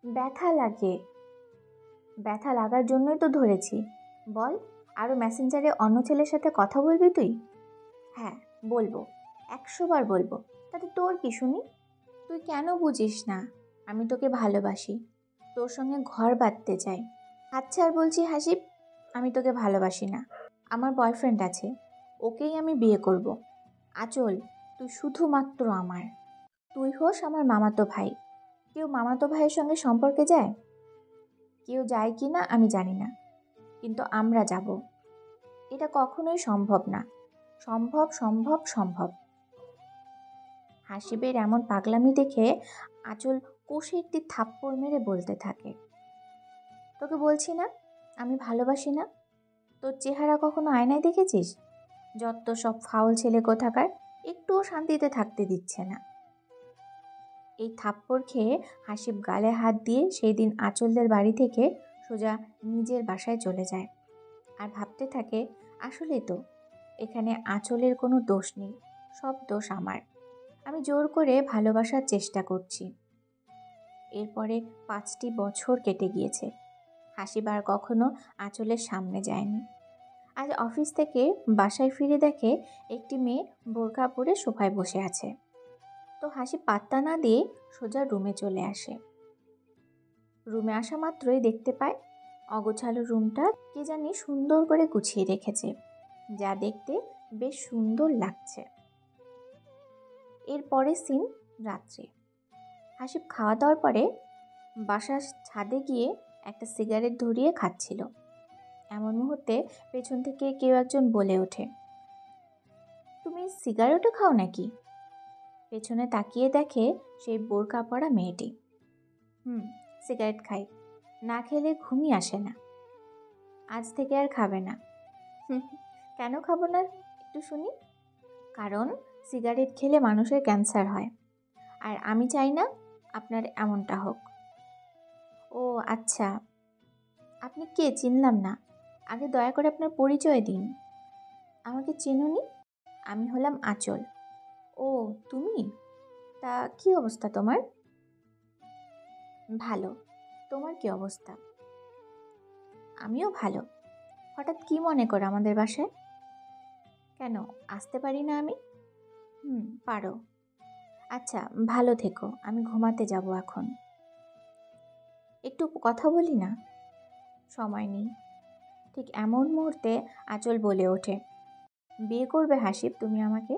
ব্যথা লাগে। ব্যথা লাগার জন্যই তো ধরেছি। বল, আরও মেসেঞ্জারে অন্য ছেলের সাথে কথা বলবি তুই? হ্যাঁ বলবো, 100 বার বলবো, তাতে তোর কি শুনি? তুই কেন বুঝিস না আমি তোকে ভালোবাসি, তোর সঙ্গে ঘর বাঁধতে চাই। আচ্ছা আর বলছি হাসিব, আমি তোকে ভালোবাসি না, আমার বয়ফ্রেন্ড আছে, ওকেই আমি বিয়ে করব। আঁচল, তুই শুধুমাত্র আমার। তুই হোস আমার মামাতো ভাই। কেউ মামাতো ভাইয়ের সঙ্গে সম্পর্কে যায়? কেউ যায় কি না আমি জানি না, কিন্তু আমরা যাব। এটা কখনোই সম্ভব না। সম্ভব সম্ভব সম্ভব। হাসিবের এমন পাগলামি দেখে আঁচল কষে একটি থাপ্পড় মেরে বলতে থাকে, তোকে বলছি না আমি ভালোবাসি না? তোর চেহারা কখনো আয়নায় দেখেছিস? যত সব ফাউল ছেলে কোথাকার, একটুও শান্তিতে থাকতে দিচ্ছে না। এই থাপ্পড় খেয়ে হাসিব গালে হাত দিয়ে সেই দিন আঁচলদের বাড়ি থেকে সোজা নিজের বাসায় চলে যায়। আর ভাবতে থাকে, আসলে তো এখানে আঁচলের কোনো দোষ নেই, সব দোষ আমার। আমি জোর করে ভালোবাসার চেষ্টা করছি। এরপরে 5টি বছর কেটে গিয়েছে। হাসিব আর কখনো আঁচলের সামনে যায়নি। আজ অফিস থেকে বাসায় ফিরে দেখে একটি মেয়ে বোরকা পরে সোফায় বসে আছে। তো হাসিব পাত্তা না দিয়ে সোজা রুমে চলে আসে। রুমে আসা মাত্রই দেখতে পায় অগোছালো রুমটা কে জানি সুন্দর করে গুছিয়ে রেখেছে, যা দেখতে বেশ সুন্দর লাগছে। এরপরে সিন রাত্রে। হাসিব খাওয়া দাওয়ার পরে বাসার ছাদে গিয়ে একটা সিগারেট ধরিয়ে খাচ্ছিল। এমন মুহূর্তে পেছন থেকে কেউ একজন বলে ওঠে, তুমি সিগারেটও খাও নাকি? পেছনে তাকিয়ে দেখে সেই বোরকা পরা মেয়েটি। সিগারেট খাই, না খেলে ঘুমই আসে না। আজ থেকে আর খাবে না? কেন খাবো না একটু শুনি। কারণ সিগারেট খেলে মানুষের ক্যান্সার হয়, আর আমি চাই না আপনার এমনটা হোক। ও আচ্ছা, আপনি কে চিনলাম না, আগে দয়া করে আপনার পরিচয় দিন। আমাকে চেনোনি? আমি হলাম আঁচল। ও তুমি? তা কি অবস্থা তোমার? ভালো। তোমার কি অবস্থা? আমিও ভালো। হঠাৎ কি মনে করো আমাদের বাসায়? কেন আসতে পারি না আমি? পারো। আচ্ছা ভালো থেকো, আমি ঘুমাতে যাব এখন। একটু কথা বলি না? সময় নেই। ঠিক এমন মুহূর্তে আঁচল বলে ওঠে, বিয়ে করবে হাসিব তুমি আমাকে?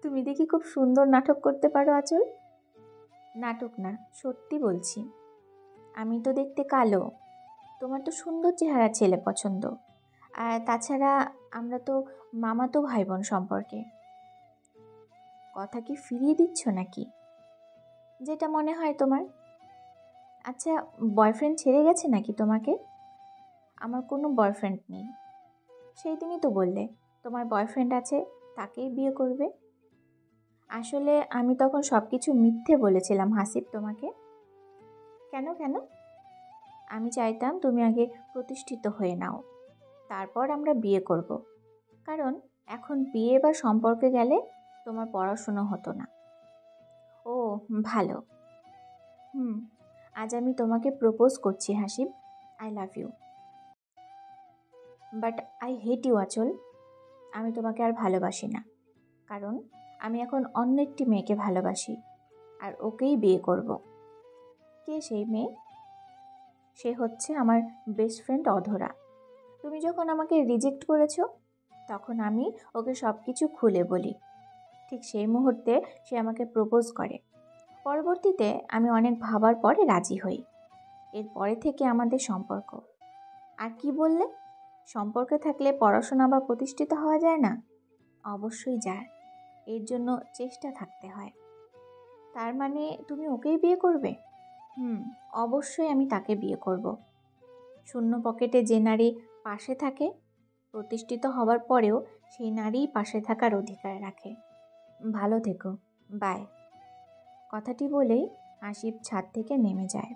তুমি দেখি খুব সুন্দর নাটক করতে পারো আঁচল। নাটক না, সত্যি বলছি। আমি তো দেখতে কালো, তোমার তো সুন্দর চেহারা ছেলে পছন্দ। আর তাছাড়া আমরা তো মামাতো ভাই বোন সম্পর্কে। কথা কি ফিরিয়ে দিচ্ছ নাকি? যেটা মনে হয় তোমার। আচ্ছা, বয়ফ্রেন্ড ছেড়ে গেছে নাকি তোমাকে? আমার কোনো বয়ফ্রেন্ড নেই। সেই দিনই তো বললে তোমার বয়ফ্রেন্ড আছে, তাকেই বিয়ে করবে। আসলে আমি তখন সব কিছু মিথ্যে বলেছিলাম হাসিব তোমাকে। কেন কেন? আমি চাইতাম তুমি আগে প্রতিষ্ঠিত হয়ে নাও, তারপর আমরা বিয়ে করব। কারণ এখন বিয়ে বা সম্পর্কে গেলে তোমার পড়াশুনো হতো না। ও ভালো। আজ আমি তোমাকে প্রপোজ করছি Hasib. I love you. But I hate you Anchal. আমি তোমাকে আর ভালোবাসি না, কারণ আমি এখন অন্য একটি মেয়েকে ভালোবাসি, আর ওকেই বিয়ে করব। কে সেই মেয়ে? সে হচ্ছে আমার বেস্ট ফ্রেন্ড অধরা। তুমি যখন আমাকে রিজেক্ট করেছো, তখন আমি ওকে সব কিছু খুলে বলি। ঠিক সেই মুহূর্তে সে আমাকে প্রপোজ করে। পরবর্তীতে আমি অনেক ভাবার পরে রাজি হই। এরপরে থেকে আমাদের সম্পর্ক। আর কি বললে, সম্পর্কে থাকলে পড়াশোনা বা প্রতিষ্ঠিত হওয়া যায় না? অবশ্যই যায়, এর জন্য চেষ্টা থাকতে হয়। তার মানে তুমি ওকেই বিয়ে করবে? অবশ্যই আমি তাকে বিয়ে করব। শূন্য পকেটে যে নারী পাশে থাকে, প্রতিষ্ঠিত হওয়ার পরেও সেই নারীই পাশে থাকার অধিকার রাখে। ভালো থেকো, বাই। কথাটি বলেই হাসিব ছাদ থেকে নেমে যায়।